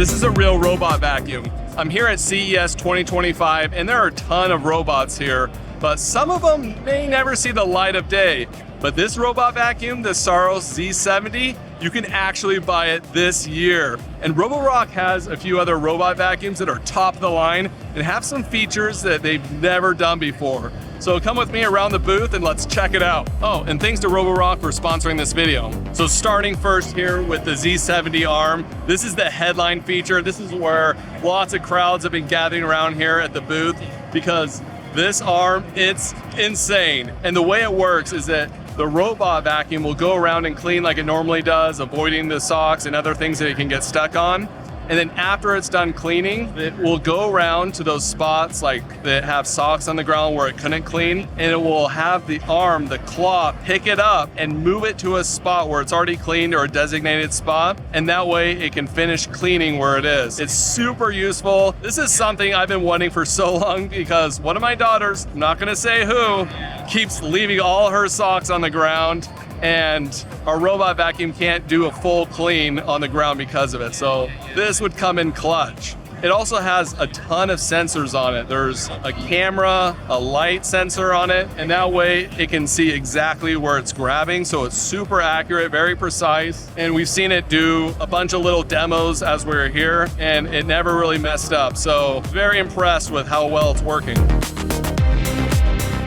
This is a real robot vacuum. I'm here at CES 2025 and there are a ton of robots here, but some of them may never see the light of day. But this robot vacuum, the Saros Z70, you can actually buy it this year. And Roborock has a few other robot vacuums that are top of the line and have some features that they've never done before. So come with me around the booth and let's check it out. Oh, and thanks to Roborock for sponsoring this video. So starting first here with the Z70 arm, this is the headline feature. This is where lots of crowds have been gathering around here at the booth because this arm, it's insane. And the way it works is that the robot vacuum will go around and clean like it normally does, avoiding the socks and other things that it can get stuck on. And then after it's done cleaning, it will go around to those spots like that have socks on the ground where it couldn't clean, and it will have the arm, the claw, pick it up and move it to a spot where it's already cleaned or a designated spot, and that way it can finish cleaning where it is. It's super useful. This is something I've been wanting for so long because one of my daughters, I'm not gonna say who, keeps leaving all her socks on the ground, and our robot vacuum can't do a full clean on the ground because of it. So this would come in clutch. It also has a ton of sensors on it. There's a camera, a light sensor on it, and that way it can see exactly where it's grabbing. So it's super accurate, very precise. And we've seen it do a bunch of little demos as we were here, and it never really messed up. So very impressed with how well it's working.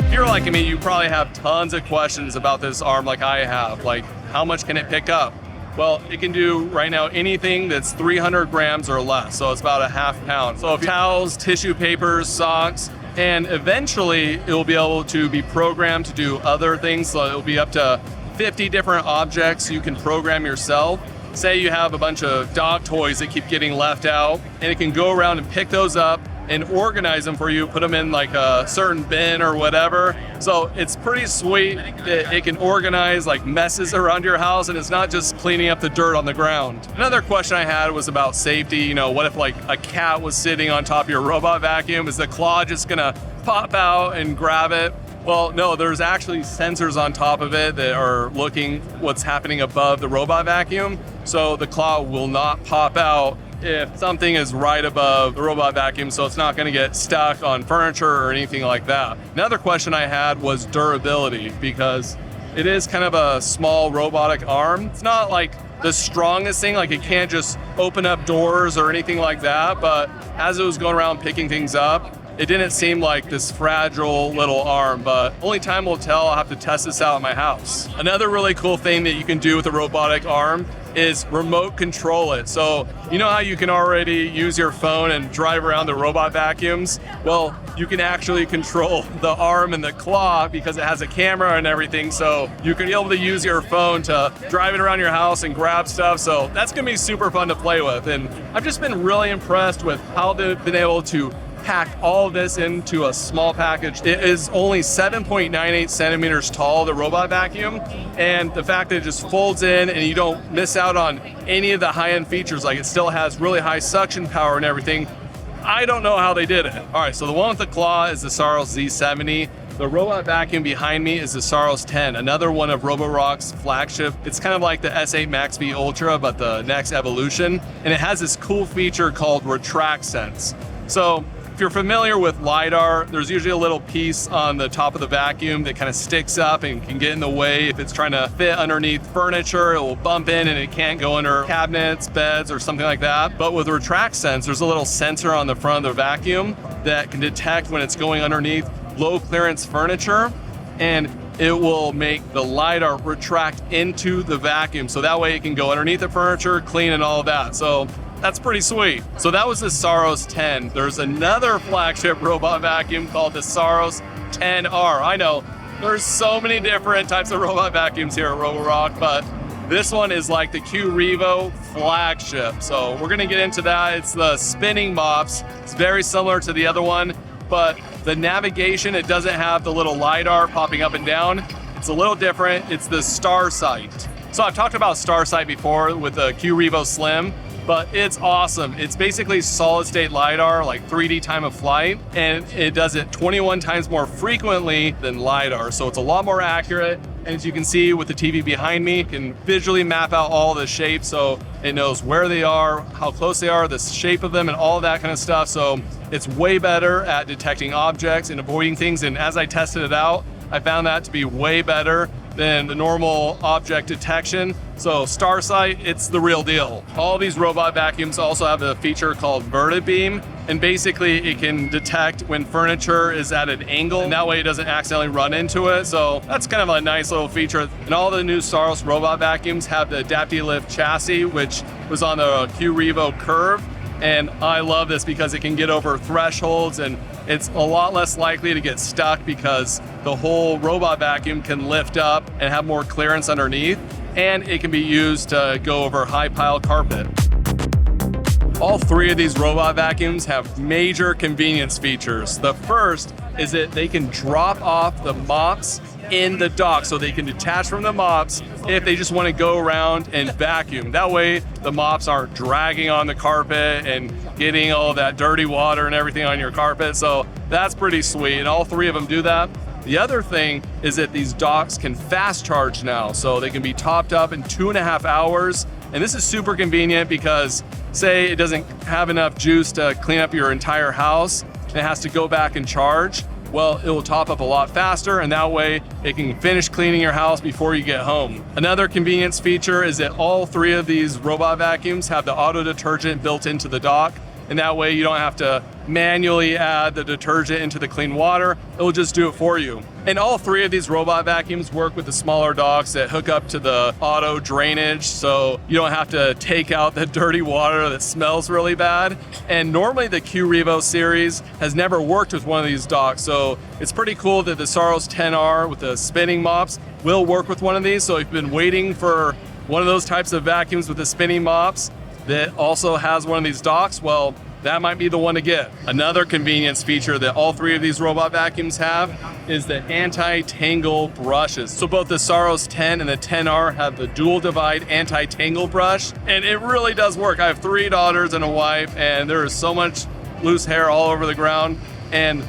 If you're like me, you probably have tons of questions about this arm like I have, like how much can it pick up? Well, it can do right now anything that's 300 grams or less, so it's about a half pound. So towels, tissue papers, socks, and eventually it will be able to be programmed to do other things, so it'll be up to 50 different objects you can program yourself. Say you have a bunch of dog toys that keep getting left out, and it can go around and pick those up and organize them for you, put them in like a certain bin or whatever. So it's pretty sweet that it can organize like messes around your house, and it's not just cleaning up the dirt on the ground. Another question I had was about safety. You know, what if like a cat was sitting on top of your robot vacuum? Is the claw just gonna pop out and grab it? Well, no, there's actually sensors on top of it that are looking what's happening above the robot vacuum. So the claw will not pop out if something is right above the robot vacuum, so it's not gonna get stuck on furniture or anything like that. Another question I had was durability, because it is kind of a small robotic arm. It's not like the strongest thing, like it can't just open up doors or anything like that, but as it was going around picking things up, it didn't seem like this fragile little arm, but only time will tell. I'll have to test this out at my house. Another really cool thing that you can do with a robotic arm is remote control it. So you know how you can already use your phone and drive around the robot vacuums? Well, you can actually control the arm and the claw because it has a camera and everything. So you can be able to use your phone to drive it around your house and grab stuff. So that's gonna be super fun to play with. And I've just been really impressed with how they've been able to pack all of this into a small package. It is only 7.98 centimeters tall, the robot vacuum, and the fact that it just folds in and you don't miss out on any of the high-end features, like it still has really high suction power and everything. I don't know how they did it. All right, so the one with the claw is the Saros Z70. The robot vacuum behind me is the Saros 10, another one of Roborock's flagship. It's kind of like the S8 Max V Ultra, but the next evolution, and it has this cool feature called RetractSense. So if you're familiar with LiDAR, there's usually a little piece on the top of the vacuum that kind of sticks up and can get in the way. If it's trying to fit underneath furniture, it will bump in and it can't go under cabinets, beds, or something like that. But with RetractSense, there's a little sensor on the front of the vacuum that can detect when it's going underneath low clearance furniture, and it will make the LiDAR retract into the vacuum. So that way it can go underneath the furniture, clean and all of that. So that's pretty sweet. So that was the Saros 10. There's another flagship robot vacuum called the Saros 10R. I know, there's so many different types of robot vacuums here at Roborock, but this one is like the Q-Revo flagship. So we're gonna get into that. It's the spinning mops. It's very similar to the other one, but the navigation, it doesn't have the little LiDAR popping up and down. It's a little different. It's the StarSight. So I've talked about StarSight before with the Q-Revo Slim, but it's awesome. It's basically solid state LiDAR, like 3D time of flight, and it does it 21 times more frequently than LiDAR. So it's a lot more accurate, And as you can see with the TV behind me, it can visually map out all the shapes, so it knows where they are, how close they are, the shape of them, and all that kind of stuff. So it's way better at detecting objects and avoiding things. And as I tested it out, I found that to be way better than the normal object detection. So StarSight, it's the real deal. All these robot vacuums also have a feature called Vertibeam, and basically it can detect when furniture is at an angle, and that way it doesn't accidentally run into it. So that's kind of a nice little feature. And all the new Saros robot vacuums have the AdaptiLift chassis, which was on the Q-Revo Curve. And I love this because it can get over thresholds, and it's a lot less likely to get stuck because the whole robot vacuum can lift up and have more clearance underneath, and it can be used to go over high pile carpet. All three of these robot vacuums have major convenience features. The first is that they can drop off the mops in the dock, so they can detach from the mops if they just want to go around and vacuum. That way the mops aren't dragging on the carpet and getting all that dirty water and everything on your carpet. So that's pretty sweet, and all three of them do that. The other thing is that these docks can fast charge now, so they can be topped up in 2.5 hours. And this is super convenient because say it doesn't have enough juice to clean up your entire house and it has to go back and charge. Well, it will top up a lot faster, and that way it can finish cleaning your house before you get home. Another convenience feature is that all three of these robot vacuums have the auto detergent built into the dock, and that way you don't have to manually add the detergent into the clean water. It will just do it for you. And all three of these robot vacuums work with the smaller docks that hook up to the auto drainage, so you don't have to take out the dirty water that smells really bad. And normally the Q-Revo series has never worked with one of these docks, so it's pretty cool that the Saros 10R with the spinning mops will work with one of these. So if you've been waiting for one of those types of vacuums with the spinning mops that also has one of these docks, well, that might be the one to get. Another convenience feature that all three of these robot vacuums have is the anti-tangle brushes. So both the Saros 10 and the 10R have the dual divide anti-tangle brush, and it really does work. I have 3 daughters and a wife, and there is so much loose hair all over the ground, and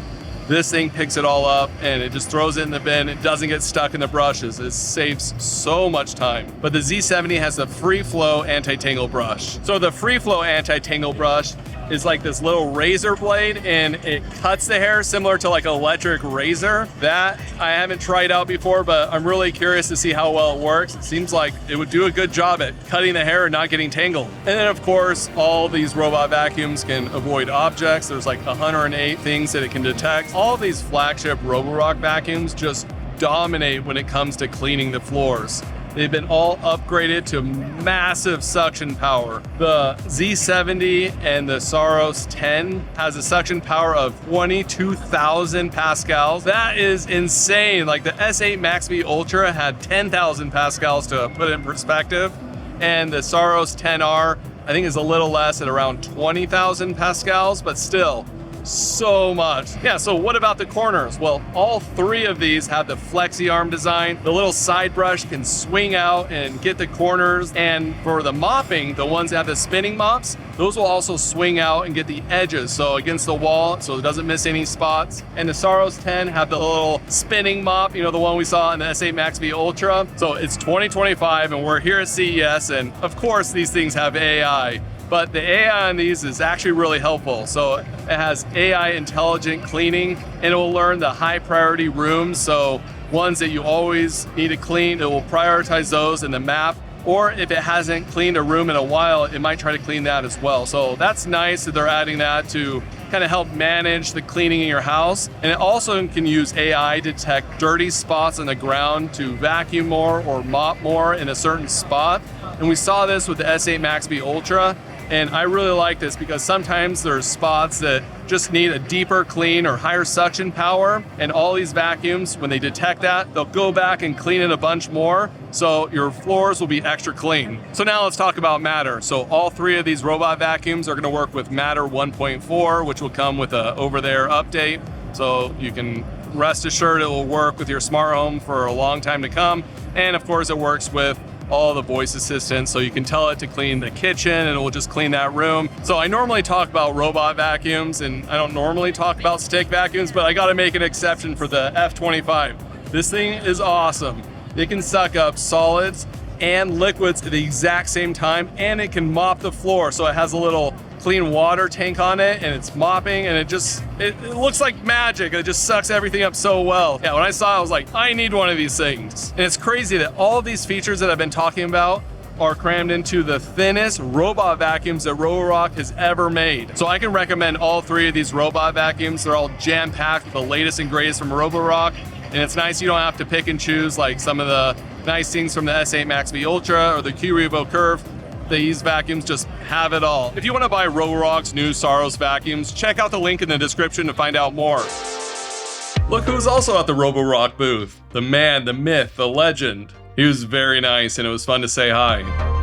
this thing picks it all up and it just throws it in the bin. It doesn't get stuck in the brushes. It saves so much time. But the Z70 has the free flow anti-tangle brush. So the free flow anti-tangle brush is like this little razor blade, and it cuts the hair similar to like an electric razor. That I haven't tried out before, but I'm really curious to see how well it works. It seems like it would do a good job at cutting the hair and not getting tangled. And then of course, all these robot vacuums can avoid objects. There's like 108 things that it can detect. All these flagship Roborock vacuums just dominate when it comes to cleaning the floors. They've been all upgraded to massive suction power. The Z70 and the Saros 10 has a suction power of 22,000 pascals. That is insane. Like the S8 Max V Ultra had 10,000 pascals, to put it in perspective. And the Saros 10R, I think, is a little less at around 20,000 pascals, but still, so much. Yeah, so what about the corners? Well, all three of these have the flexi arm design. The little side brush can swing out and get the corners. And for the mopping, the ones that have the spinning mops, those will also swing out and get the edges, so against the wall, so it doesn't miss any spots. And the Saros 10 have the little spinning mop, you know, the one we saw in the S8 Max V Ultra. So it's 2025 and we're here at CES, and of course these things have AI. But the AI on these is actually really helpful. So it has AI intelligent cleaning, and it will learn the high priority rooms. So ones that you always need to clean, it will prioritize those in the map. Or if it hasn't cleaned a room in a while, it might try to clean that as well. So that's nice that they're adding that to kind of help manage the cleaning in your house. And it also can use AI to detect dirty spots on the ground to vacuum more or mop more in a certain spot. And we saw this with the S8 Max V Ultra. And I really like this because sometimes there's spots that just need a deeper clean or higher suction power. And all these vacuums, when they detect that, they'll go back and clean it a bunch more. So your floors will be extra clean. So now let's talk about Matter. So all three of these robot vacuums are gonna work with Matter 1.4, which will come with a over-the-air update. So you can rest assured it will work with your smart home for a long time to come. And of course it works with all the voice assistants, so you can tell it to clean the kitchen and it will just clean that room. So I normally talk about robot vacuums and I don't normally talk about stick vacuums, but I gotta make an exception for the F25. This thing is awesome. They can suck up solids and liquids at the exact same time, and it can mop the floor. So it has a little clean water tank on it, and it's mopping, and it looks like magic. It just sucks everything up so well. Yeah, when I saw it, I was like, I need one of these things. And it's crazy that all of these features that I've been talking about are crammed into the thinnest robot vacuums that Roborock has ever made. So I can recommend all three of these robot vacuums. They're all jam-packed with the latest and greatest from Roborock, and it's nice you don't have to pick and choose like some of the nice things from the S8 Max V Ultra or the Q Revo Curve. These vacuums just have it all. If you want to buy Roborock's new Saros vacuums, check out the link in the description to find out more. Look who's also at the Roborock booth. The man, the myth, the legend. He was very nice, and it was fun to say hi.